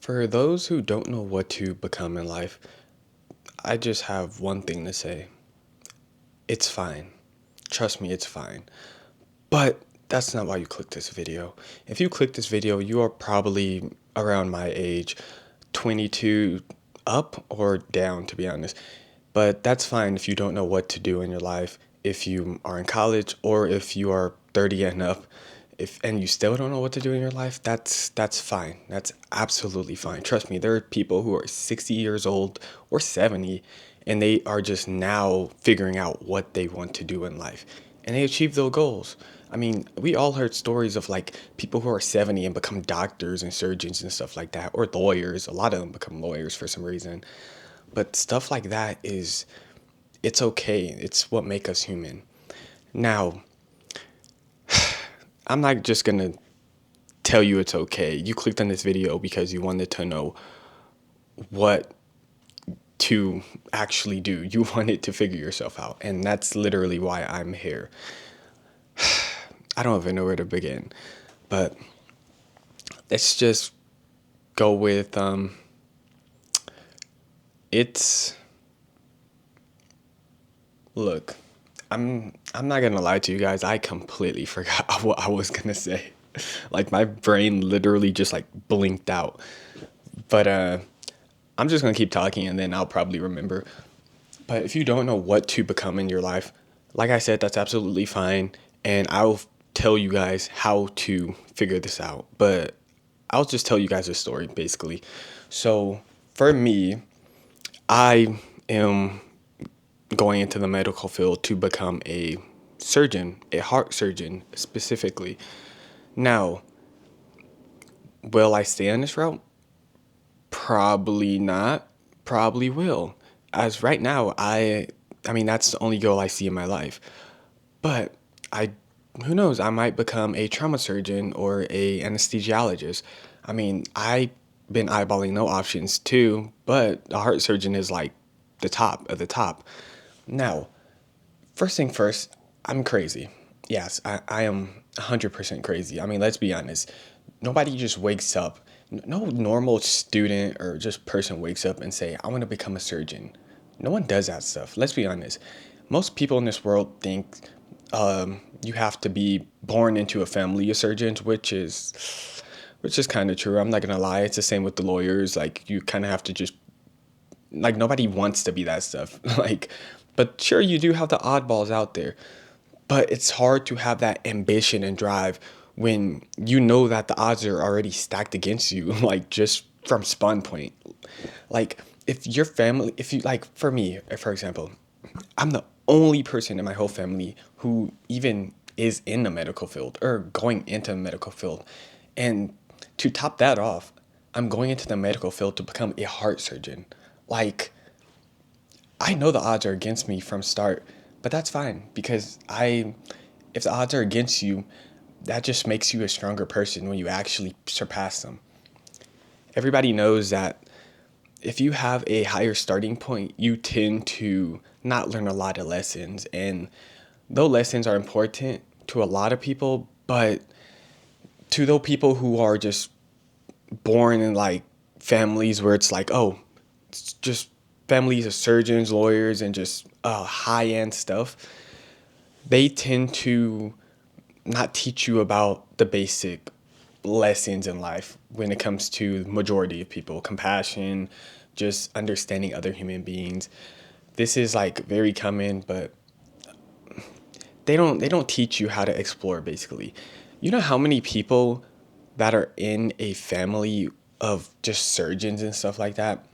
For those who don't know what to become in life, I just have one thing to say. It's fine. Trust me, it's fine. But that's not why you clicked this video. If you clicked this video, you are probably around my age, 22 up or down, to be honest. But that's fine if you don't know what to do in your life, if you are in college or if you are 30 and up. If and you still don't know what to do in your life, that's fine. That's absolutely fine. Trust me, there are people who are 60 years old or 70 and they are just now figuring out what they want to do in life. And they achieve their goals. I mean, we all heard stories of like people who are 70 and become doctors and surgeons and stuff like that, or lawyers. A lot of them become lawyers for some reason. But stuff like that is, it's okay. It's what make us human. Now, I'm not just gonna tell you it's okay. You clicked on this video because you wanted to know what to actually do. You wanted to figure yourself out. And that's literally why I'm here. I don't even know where to begin. But let's just go with it's look, I'm not gonna lie to you guys, I completely forgot what I was gonna say. Like my brain literally just like blinked out. But I'm just gonna keep talking and then I'll probably remember. But if you don't know what to become in your life, like I said, that's absolutely fine. And I'll tell you guys how to figure this out. But I'll just tell you guys a story basically. So for me, I am going into the medical field to become a surgeon, a heart surgeon specifically. Now, will I stay on this route? Probably not. Probably will. As right now, I mean that's the only goal I see in my life. But I who knows, I might become a trauma surgeon or a anesthesiologist. I mean, I've been eyeballing no options too, but a heart surgeon is like the top of the top. Now, first thing first, I'm crazy. Yes, I am 100% crazy. I mean, let's be honest. Nobody just wakes up. No normal student or just person wakes up and say, I want to become a surgeon. No one does that stuff. Let's be honest. Most people in this world think you have to be born into a family of surgeons, which is kind of true. I'm not gonna lie. It's the same with the lawyers. Like you kind of have to just like nobody wants to be that stuff. Like, but sure, you do have the oddballs out there. But it's hard to have that ambition and drive when you know that the odds are already stacked against you, like just from spawn point. Like if your family, if you like, for me, for example, I'm the only person in my whole family who even is in the medical field or going into the medical field. And to top that off, I'm going into the medical field to become a heart surgeon. Like, I know the odds are against me from start, but that's fine because if the odds are against you, that just makes you a stronger person when you actually surpass them. Everybody knows that if you have a higher starting point, you tend to not learn a lot of lessons. And though lessons are important to a lot of people, but to those people who are just born in like families where it's like, oh, it's just families of surgeons, lawyers, and just high end stuff, they tend to not teach you about the basic lessons in life when it comes to the majority of people compassion, just understanding other human beings. This is like very common, but they don't teach you how to explore basically. You know how many people that are in a family of just surgeons and stuff like that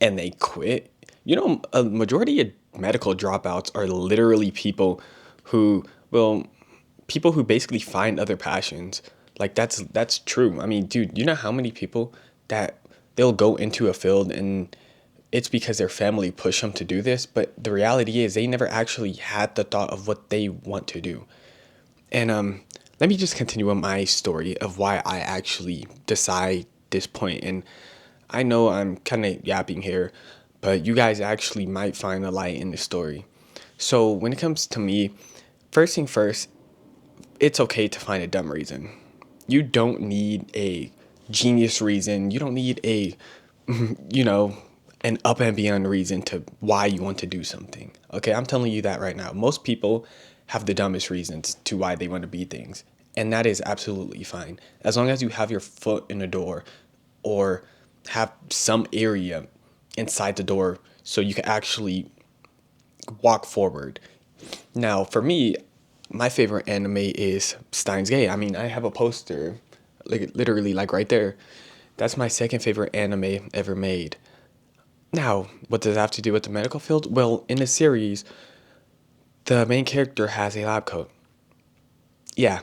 and they quit? You know, a majority of medical dropouts are literally who well people who basically find other passions. Like that's true. I mean, dude, you know how many people that they'll go into a field and it's because their family pushed them to do this, but the reality is they never actually had the thought of what they want to do. And let me just continue on my story of why I actually decide this point. And I know I'm kind of yapping here, but you guys actually might find a light in the story. So when it comes to me, first thing first, it's okay to find a dumb reason. You don't need a genius reason. You don't need you know, an up and beyond reason to why you want to do something. Okay, I'm telling you that right now. Most people have the dumbest reasons to why they want to be things. And that is absolutely fine. As long as you have your foot in the door or have some area inside the door so you can actually walk forward. Now, for me, my favorite anime is Steins Gate. I mean, I have a poster, like literally, like right there. That's my second favorite anime ever made. Now, what does that have to do with the medical field? Well, in the series, the main character has a lab coat. Yeah,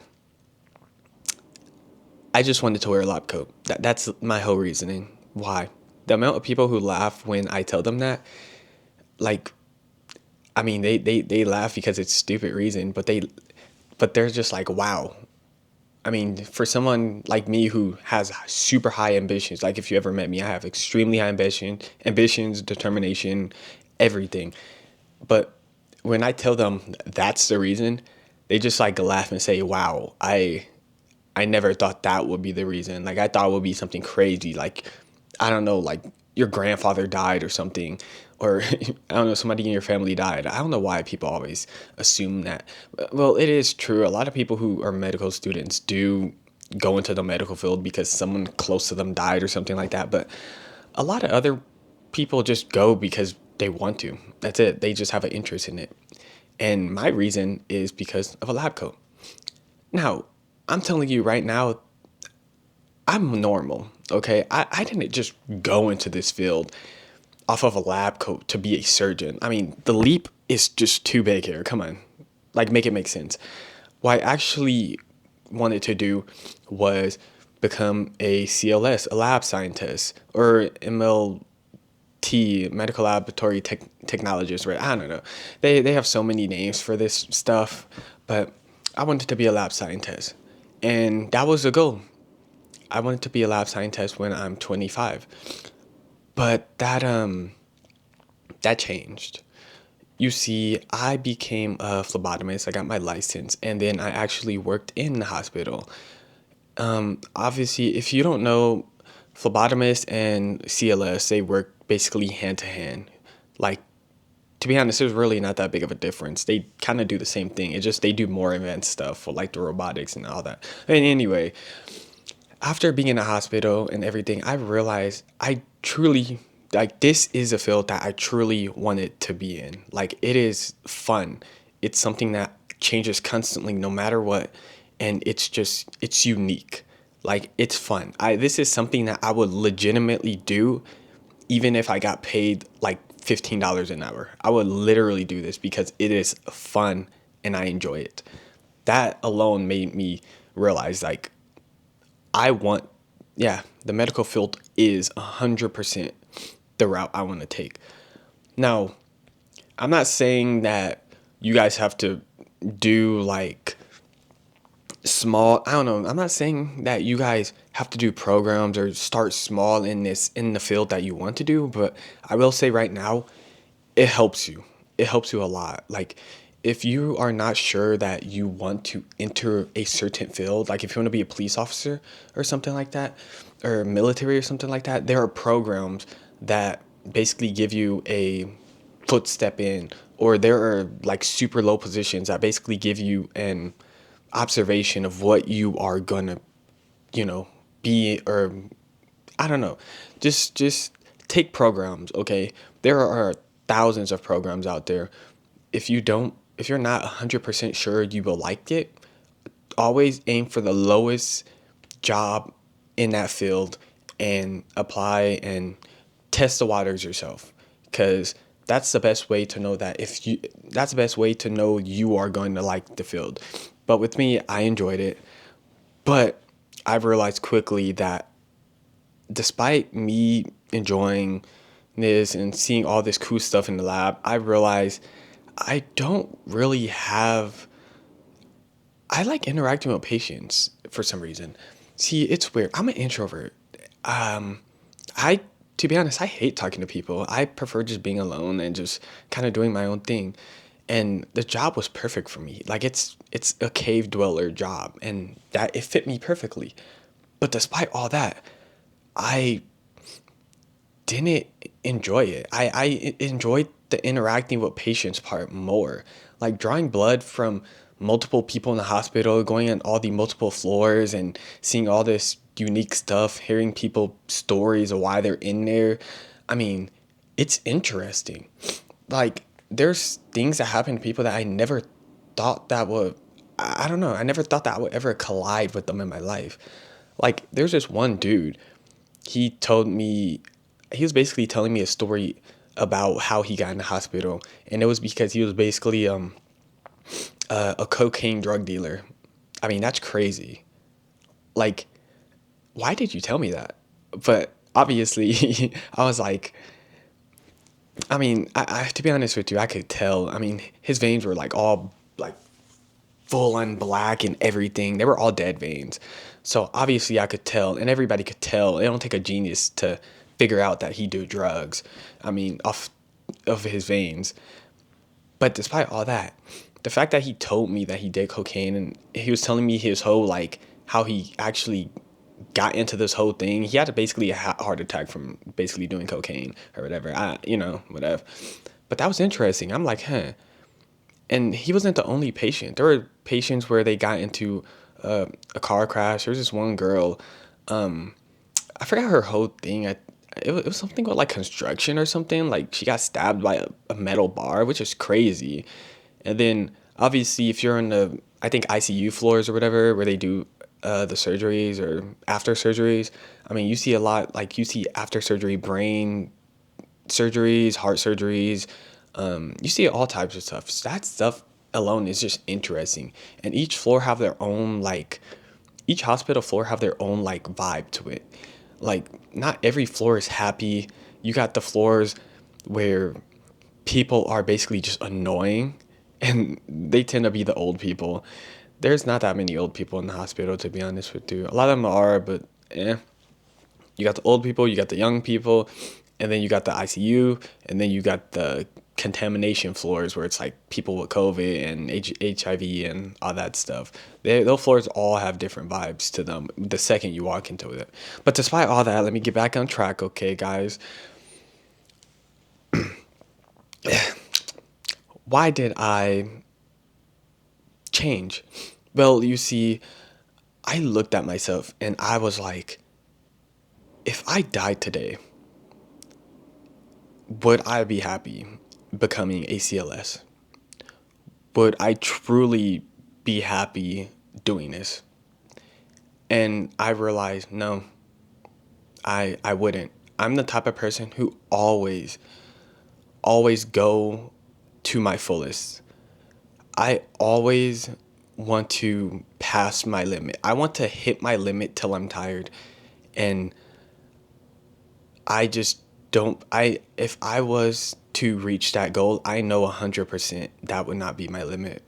I just wanted to wear a lab coat. That's my whole reasoning. Why? The amount of people who laugh when I tell them that, like, I mean, they laugh because it's stupid reason, but they're just like, wow. I mean, for someone like me who has super high ambitions, like if you ever met me, I have extremely high ambitions, determination, everything. But when I tell them that's the reason, they just like laugh and say, "Wow, I never thought that would be the reason. Like I thought it would be something crazy, like I don't know, like your grandfather died or something, or I don't know, somebody in your family died. I don't know why people always assume that. Well, it is true. A lot of people who are medical students do go into the medical field because someone close to them died or something like that. But a lot of other people just go because they want to. That's it. They just have an interest in it. And my reason is because of a lab coat. Now, I'm telling you right now, I'm normal, okay? I didn't just go into this field off of a lab coat to be a surgeon. I mean, the leap is just too big here. Come on. Like, make it make sense. What I actually wanted to do was become a CLS, a lab scientist, or MLT, medical laboratory technologist, right? I don't know. They have so many names for this stuff, but I wanted to be a lab scientist. And that was the goal. I wanted to be a lab scientist when I'm 25. But that changed. You see, I became a phlebotomist. I got my license, and then I actually worked in the hospital. Obviously, if you don't know, phlebotomist and CLS, they work basically hand to hand. Like, to be honest, there's really not that big of a difference. They kind of do the same thing. It just they do more advanced stuff for like the robotics and all that. And anyway, after being in the hospital and everything, I realized I truly like this is a field that I truly wanted to be in. Like it is fun. It's something that changes constantly no matter what, and it's unique. Like it's fun. I This is something that I would legitimately do even if I got paid like $15 an hour. I would literally do this because it is fun and I enjoy it. That alone made me realize like I want, yeah, the medical field is 100% the route I want to take. Now, I'm not saying that you guys have to do like small, I don't know. I'm not saying that you guys have to do programs or start small in the field that you want to do, but I will say right now, it helps you. It helps you a lot. Like if you are not sure that you want to enter a certain field, like if you want to be a police officer or something like that, or military or something like that, there are programs that basically give you a footstep in, or there are like super low positions that basically give you an observation of what you are gonna, you know, be, or I don't know. Just take programs, okay? There are thousands of programs out there. If you're not 100% sure you will like it, always aim for the lowest job in that field and apply and test the waters yourself, cuz that's the best way to know you are going to like the field. But with me, I enjoyed it. But I've realized quickly that despite me enjoying this and seeing all this cool stuff in the lab, I realized I don't really have. I like interacting with patients for some reason. See, it's weird. I'm an introvert. Um, I, to be honest, I hate talking to people. I prefer just being alone and just kind of doing my own thing. And the job was perfect for me. Like it's a cave dweller job, and that it fit me perfectly. But despite all that, I didn't enjoy it. I enjoyed the interacting with patients part more. Like drawing blood from multiple people in the hospital, going on all the multiple floors and seeing all this unique stuff, hearing people stories of why they're in there. I mean, it's interesting. Like there's things that happen to people that I never thought that would I don't know, I never thought that I would ever collide with them in my life. Like there's this one dude, he told me he was basically telling me a story about how he got in the hospital, and it was because he was basically a cocaine drug dealer. I mean, that's crazy. Like, why did you tell me that? But obviously, I was like, I mean, I to be honest with you, I could tell. I mean, his veins were like all like full on black and everything. They were all dead veins. So obviously I could tell, and everybody could tell. It don't take a genius to figure out that he do drugs. I mean, off of his veins. But despite all that, the fact that he told me that he did cocaine and he was telling me his whole like how he actually got into this whole thing. He had basically a heart attack from basically doing cocaine or whatever. Whatever. But that was interesting. I'm like, huh. And he wasn't the only patient. There were patients where they got into a car crash. There was this one girl. I forgot her whole thing. It was something with like construction or something. Like she got stabbed by a metal bar, which is crazy. And then obviously, if you're on the I think ICU floors or whatever, where they do the surgeries or after surgeries, I mean, you see a lot. Like you see after surgery brain surgeries, heart surgeries. You see all types of stuff. So that stuff alone is just interesting. And each floor have their own like, each hospital floor have their own like vibe to it. Like not every floor is happy. You got the floors where people are basically just annoying, and they tend to be the old people. There's not that many old people in the hospital, to be honest with you. A lot of them are, but eh. You got the old people, you got the young people, and then you got the ICU, and then you got the contamination floors where it's like people with COVID and HIV and all that stuff. Those floors all have different vibes to them the second you walk into it. But despite all that, let me get back on track, okay, guys? Why did I change? Well, you see, I looked at myself and I was like, if I died today, would I be happy becoming a CLS? Would I truly be happy doing this? And I realized, no, I wouldn't. I'm the type of person who always go to my fullest. I always want to pass my limit. I want to hit my limit till I'm tired. And I just don't I if I was to reach that goal, I know 100% that would not be my limit.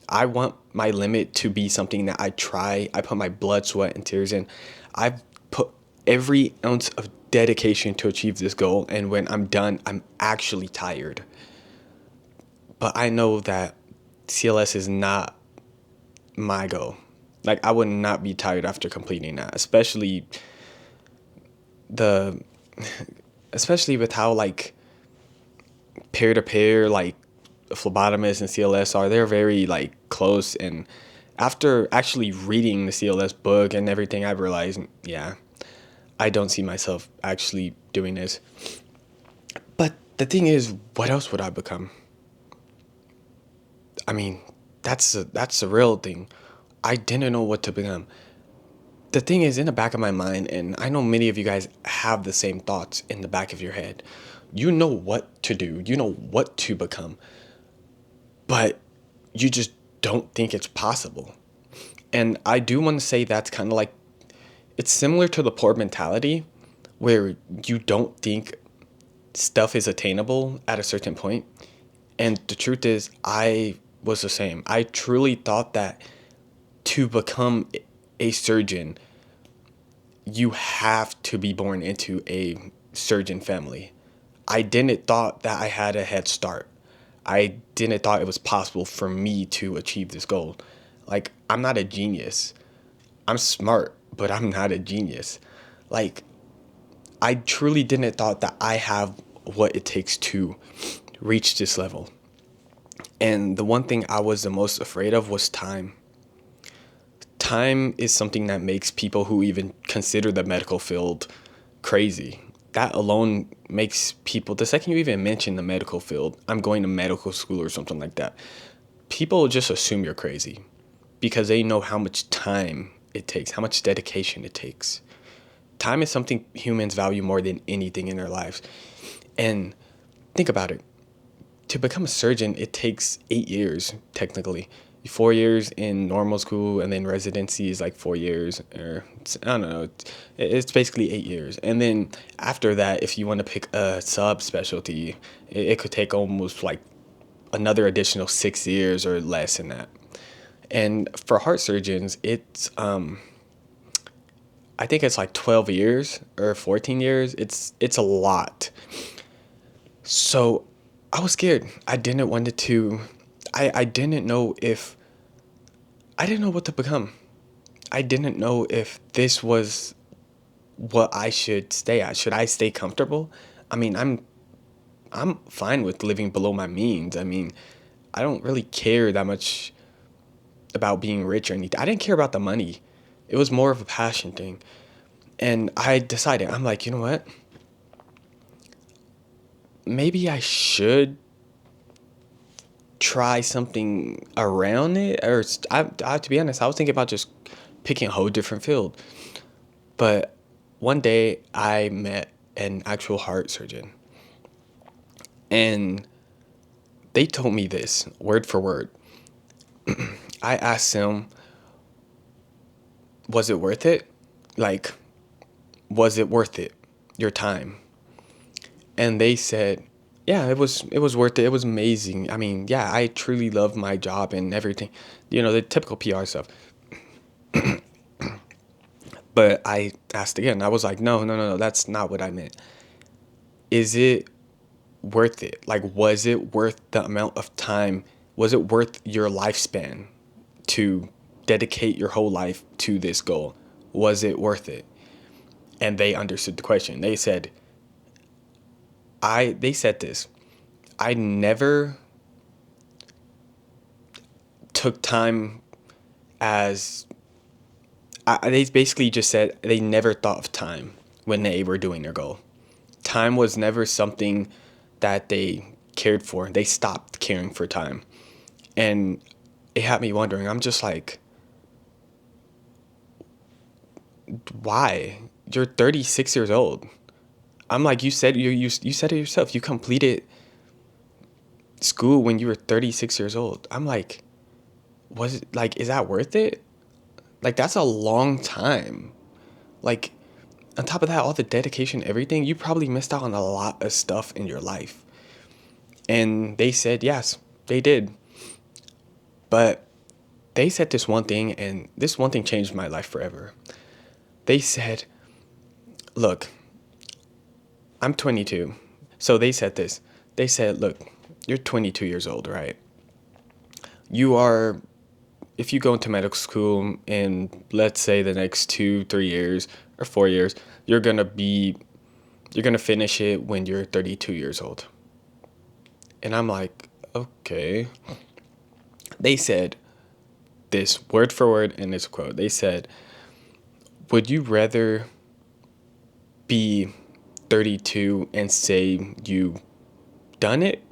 I want my limit to be something that I put my blood, sweat, and tears in. I've put every ounce of dedication to achieve this goal, and when I'm done, I'm actually tired. But I know that CLS is not my goal. Like I would not be tired after completing that, the especially with how like peer to peer like phlebotomists and CLS are. They're very like close, and after actually reading the CLS book and everything, I realized, yeah, I don't see myself actually doing this. But the thing is, what else would I become? I mean, that's the real thing. I didn't know what to become. The thing is in the back of my mind, and I know many of you guys have the same thoughts in the back of your head. You know what to do. You know what to become, but you just don't think it's possible. And I do want to say that's kind of like it's similar to the poor mentality where you don't think stuff is attainable at a certain point. And the truth is, I was the same. I truly thought that to become a surgeon, you have to be born into a surgeon family. I didn't thought that I had a head start. I didn't thought it was possible for me to achieve this goal. Like, I'm not a genius. I'm smart, but I'm not a genius. Like, I truly didn't thought that I have what it takes to reach this level. And the one thing I was the most afraid of was time. Time is something that makes people who even consider the medical field crazy. That alone makes people, the second you even mention the medical field, I'm going to medical school or something like that, people just assume you're crazy because they know how much time it takes, how much dedication it takes. Time is something humans value more than anything in their lives. And think about it. To become a surgeon, it takes 8 years, technically. 4 years in normal school, and then residency is like 4 years, or I don't know. It's basically 8 years. And then after that, if you want to pick a subspecialty, it could take almost like another additional 6 years or less than that. And for heart surgeons, I think it's like 12 years or 14 years. It's a lot. So I was scared. I didn't want it to. I didn't know if. I didn't know what to become. I didn't know if this was what I should stay at. Should I stay comfortable? I mean, I'm fine with living below my means. I mean, I don't really care that much about being rich or anything. I didn't care about the money. It was more of a passion thing. And I decided, I'm like, you know what? Maybe I should try something around it. Or to be honest, I was thinking about just picking a whole different field. But one day I met an actual heart surgeon, and they told me this word for word. I asked him, was it worth it? Like, was it worth it? Your time? And they said, yeah, it was worth it. It was amazing. I mean, yeah, I truly love my job and everything. The typical PR stuff. But I asked again. I was like, no, no, no, no, that's not what I meant. Is it worth it? Like, was it worth the amount of time? Was it worth your lifespan to dedicate your whole life to this goal? Was it worth it? And they understood the question. They said this. I never took time as they basically just said they never thought of time when they were doing their goal. Time was never something that they cared for. They stopped caring for time. And it had me wondering. I'm just like, why? You're 36 years old. I'm like, you said it yourself. You completed school when you were 36 years old. I'm like, was it like, is that worth it? Like, that's a long time. Like, on top of that, all the dedication, everything, you probably missed out on a lot of stuff in your life. And they said, yes, they did. But they said this one thing, and this one thing changed my life forever. They said, look, I'm 22. So they said this. They said, look, you're 22 years old, right? You are, if you go into medical school in, let's say, the next 2, 3 years or 4 years, you're going to finish it when you're 32 years old. And I'm like, okay. They said this word for word in this quote. They said, would you rather be 32 and say you done it,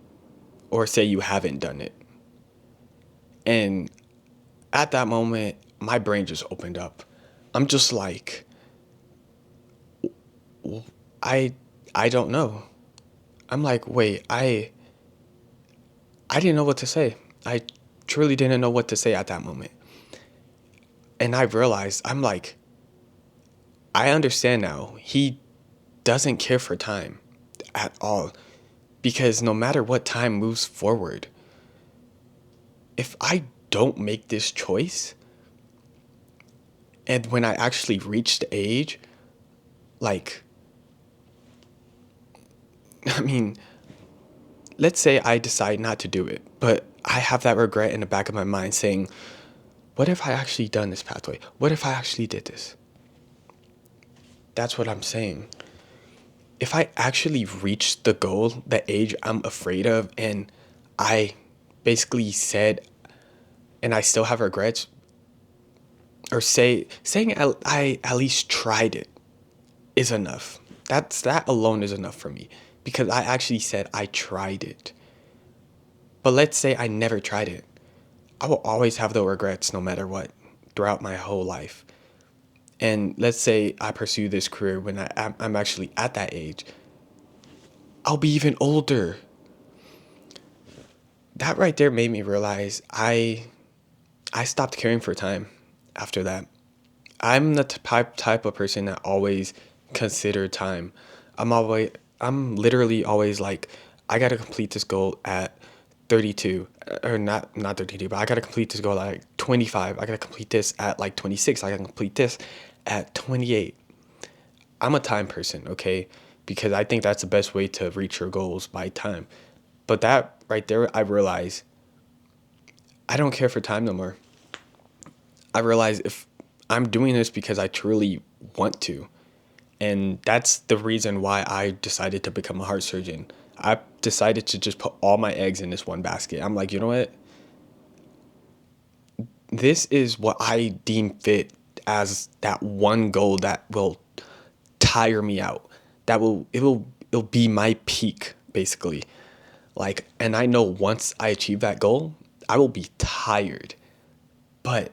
or say you haven't done it? And at that moment, my brain just opened up. I'm just like, I I don't know. I'm like, wait, I didn't know what to say. I truly didn't know what to say at that moment. And I realized, I'm like, I understand now. He doesn't care for time at all. Because no matter what time moves forward, if I don't make this choice, and when I actually reach the age, like, I mean, let's say I decide not to do it, but I have that regret in the back of my mind saying, what if I actually done this pathway? What if I actually did this? That's what I'm saying. if I actually reach the goal, the age I'm afraid of, and I basically said, and I still have regrets, or saying I at least tried it is enough. That alone is enough for me because I actually said I tried it. But let's say I never tried it. I will always have the regrets no matter what throughout my whole life. And let's say I pursue this career when I'm actually at that age. I'll be even older. That right there made me realize I stopped caring for time after that. I'm the type of person that always consider time. I'm always I'm literally always like I got to complete this goal at 32 or not 32, but I got to complete this goal at like 25. I got to complete this at like 26. I got to complete this at 28. I'm a time person, okay? Because I think that's the best way to reach your goals by time. But that right there I realize I don't care for time no more. I realize if I'm doing this because I truly want to. And that's the reason why I decided to become a heart surgeon. I decided to just put all my eggs in this one basket. I'm like, you know what? This is what I deem fit as that one goal that will tire me out. It'll be my peak basically. Like, and I know once I achieve that goal, I will be tired. But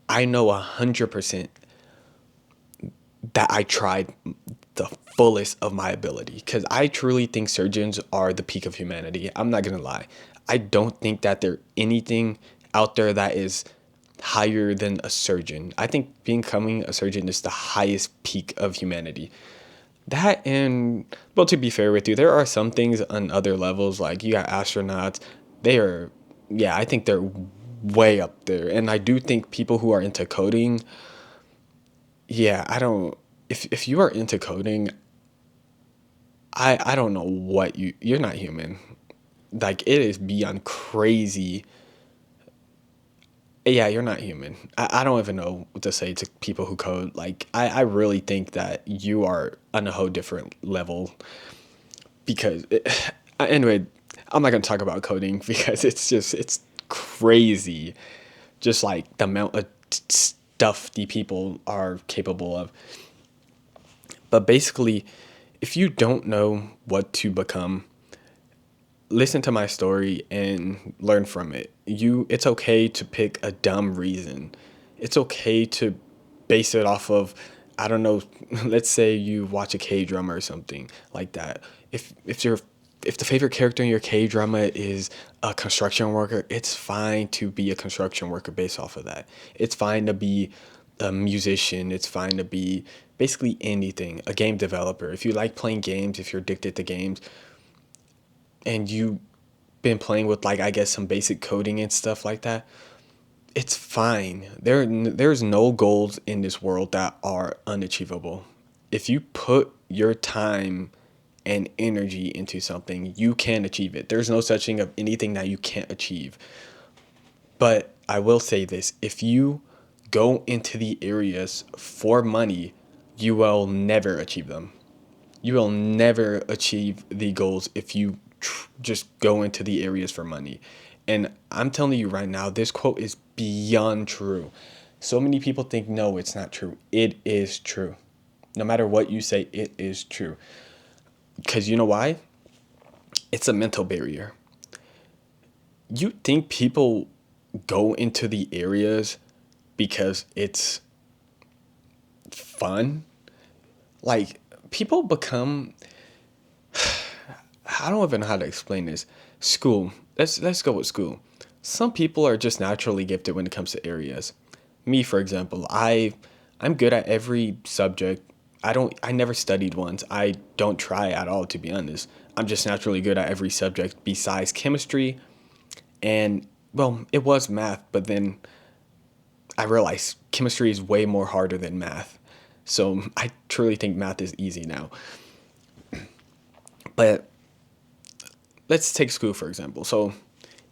I know 100% that I tried the fullest of my ability because I truly think surgeons are the peak of humanity. I'm not gonna lie. I don't think that there's anything out there that is higher than a surgeon. I think becoming a surgeon is the highest peak of humanity. That and well, to be fair with you, there are some things on other levels like you got astronauts. They are, yeah, I think they're way up there. And I do think people who are into coding, yeah, I don't. If you are into coding, I don't know what you're not human. Like it is beyond crazy. Yeah, you're not human. I don't even know what to say to people who code. Like I really think that you are on a whole different level because anyway, I'm not gonna talk about coding because it's crazy. Just like the amount of stuff the people are capable of. But basically, if you don't know what to become, listen to my story and learn from it. It's okay to pick a dumb reason. It's okay to base it off of I don't know, let's say you watch a K-drama or something like that. If the favorite character in your K-drama is a construction worker, it's fine to be a construction worker based off of that. It's fine to be a musician. It's fine to be basically anything, a game developer. If you like playing games, if you're addicted to games, and you've been playing with like I guess some basic coding and stuff like that, it's fine. There's no goals in this world that are unachievable. If you put your time and energy into something, you can achieve it. There's no such thing of anything that you can't achieve. But I will say this, if you go into the areas for money, you will never achieve them. You will never achieve the goals if you just go into the areas for money. And I'm telling you right now, this quote is beyond true. So many people think, no, it's not true. It is true. No matter what you say, it is true. Because you know why? It's a mental barrier. You think people go into the areas because it's fun? Like, people become I don't even know how to explain this. School. Let's go with school. Some people are just naturally gifted when it comes to areas. Me, for example, I'm good at every subject. I never studied once. I don't try at all to be honest. I'm just naturally good at every subject besides chemistry and well, it was math, but then I realized chemistry is way more harder than math. So I truly think math is easy now. But let's take school for example. So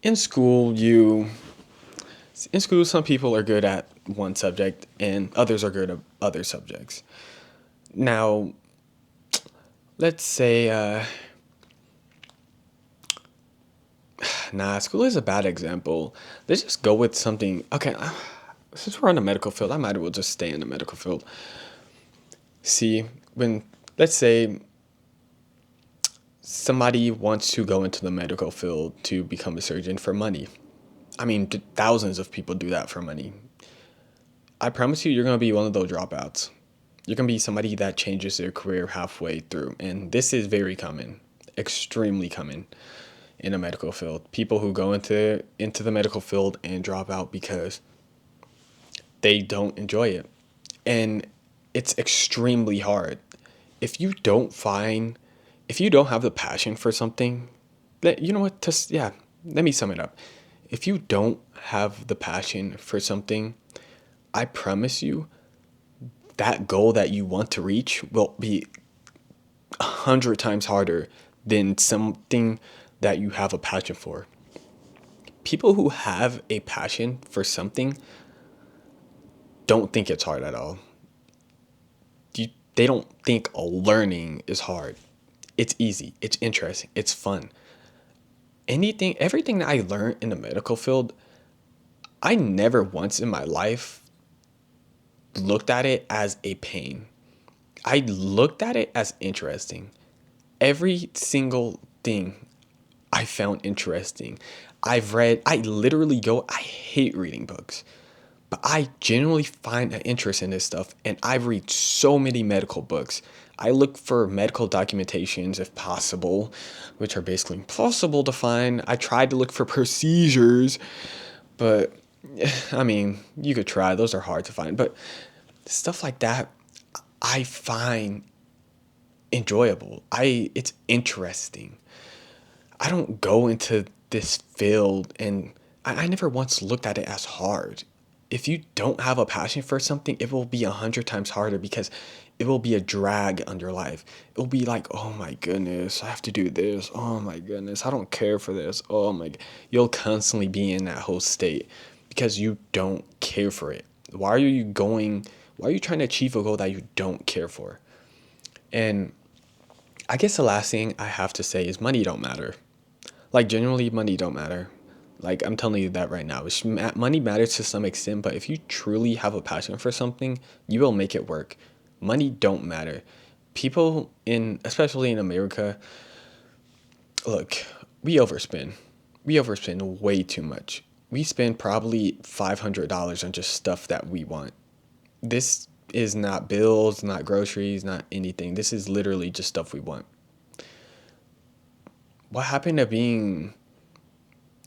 in school, some people are good at one subject and others are good at other subjects. Now, let's say, nah, school is a bad example. Let's just go with something. Okay, since we're in the medical field, I might as well just stay in the medical field. See, when, let's say, somebody wants to go into the medical field to become a surgeon for money. I mean, thousands of people do that for money. I promise you, you're going to be one of those dropouts. You're going to be somebody that changes their career halfway through. And this is very common, extremely common in the medical field. People who go into the medical field and drop out because they don't enjoy it. And it's extremely hard. If you don't find, if you don't have the passion for something, you know what, just, yeah, let me sum it up. If you don't have the passion for something, I promise you that goal that you want to reach will be 100 times harder than something that you have a passion for. People who have a passion for something don't think it's hard at all. They don't think learning is hard. It's easy, it's interesting, it's fun. Everything that I learned in the medical field, I never once in my life looked at it as a pain. I looked at it as interesting. Every single thing I found interesting. I literally I hate reading books, but I genuinely find an interest in this stuff. And I've read so many medical books. I look for medical documentations if possible, which are basically impossible to find. I tried to look for procedures, but I mean, you could try. Those are hard to find. But stuff like that, I find enjoyable. It's interesting. I don't go into this field and I never once looked at it as hard. If you don't have a passion for something, it will be 100 times harder because it will be a drag on your life. It will be like, oh my goodness, I have to do this. Oh my goodness, I don't care for this. Oh my, you'll constantly be in that whole state because you don't care for it. Why are you trying to achieve a goal that you don't care for? And I guess the last thing I have to say is money don't matter. Like, genuinely, money don't matter. Like, I'm telling you that right now. Money matters to some extent, but if you truly have a passion for something, you will make it work. Money don't matter. People especially in America, look, we overspend. We overspend way too much. We spend probably $500 on just stuff that we want. This is not bills, not groceries, not anything. This is literally just stuff we want. What happened to being,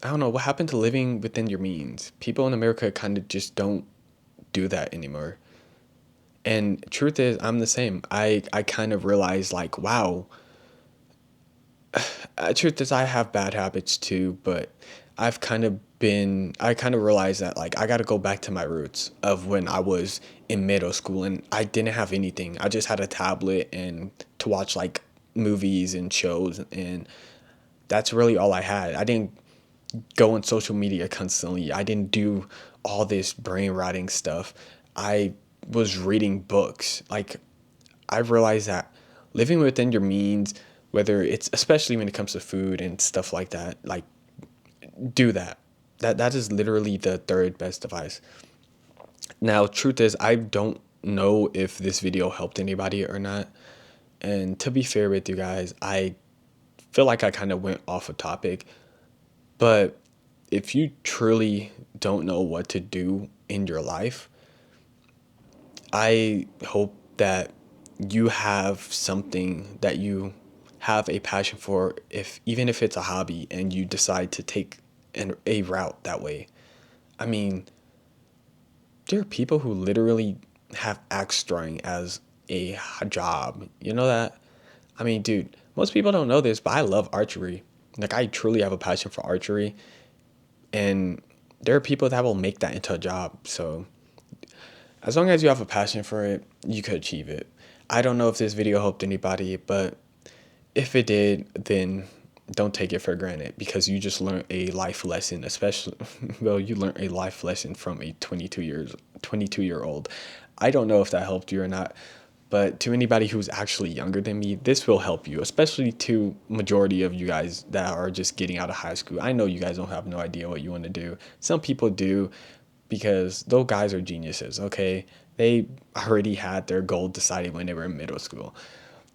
I don't know, what happened to living within your means? People in America kind of just don't do that anymore. And truth is, I'm the same. I kind of realized, like, wow, truth is, I have bad habits too, but I kind of realized that, like, I got to go back to my roots of when I was in middle school and I didn't have anything. I just had a tablet and to watch, like, movies and shows, and that's really all I had. I didn't go on social media constantly. I didn't do all this brain rotting stuff. I was reading books. Like, I realized that living within your means, whether it's, especially when it comes to food and stuff like that, like, do that. That is literally the third best advice. Now, truth is, I don't know if this video helped anybody or not. And to be fair with you guys, I feel like I kind of went off a topic. But if you truly don't know what to do in your life, I hope that you have something that you have a passion for, if even if it's a hobby and you decide to take a route that way. I mean, there are people who literally have axe throwing as a job. You know that? I mean, dude, most people don't know this, but I love archery. Like, I truly have a passion for archery. And there are people that will make that into a job. So as long as you have a passion for it, you could achieve it. I don't know if this video helped anybody, but if it did, then don't take it for granted because you just learned a life lesson, especially, well, you learned a life lesson from a 22-year-old. I don't know if that helped you or not, But to anybody who's actually younger than me, this will help you, especially to majority of you guys that are just getting out of high school. I know you guys don't have no idea what you want to do. Some people do, because those guys are geniuses, okay? They already had their goal decided when they were in middle school.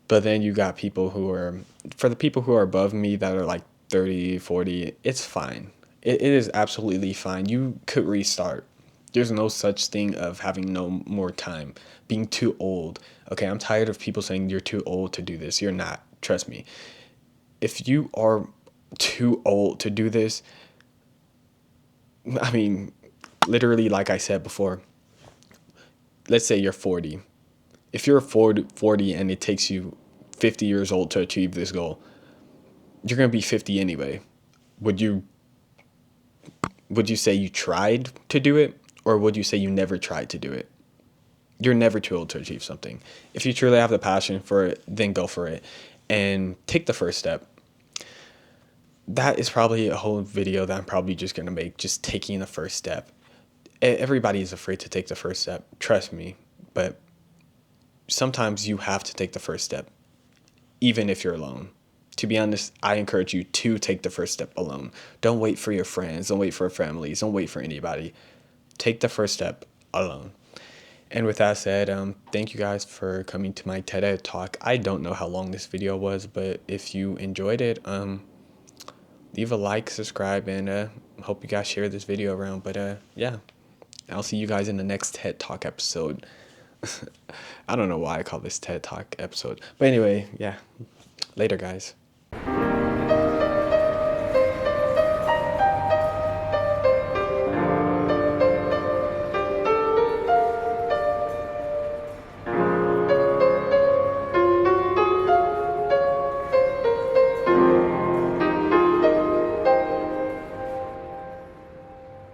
But then you got people who are, for the people who are above me that are like 30, 40, it's fine. It is absolutely fine. You could restart. There's no such thing of having no more time, being too old. Okay, I'm tired of people saying you're too old to do this. You're not. Trust me. If you are too old to do this, I mean, literally, like I said before, let's say you're 40. If you're 40 and it takes you 50 years old to achieve this goal, you're going to be 50 anyway. Would you say you tried to do it, or would you say you never tried to do it? You're never too old to achieve something. If you truly have the passion for it, then go for it and take the first step. That is probably a whole video that I'm probably just going to make, just taking the first step. Everybody is afraid to take the first step, trust me, but sometimes you have to take the first step, even if you're alone. To be honest, I encourage you to take the first step alone. Don't wait for your friends, don't wait for families, don't wait for anybody. Take the first step alone. And with that said, thank you guys for coming to my TED Talk. I don't know how long this video was, but if you enjoyed it, leave a like, subscribe, and hope you guys share this video around. But yeah, I'll see you guys in the next TED Talk episode. I don't know why I call this TED Talk episode. But anyway, yeah. Later, guys.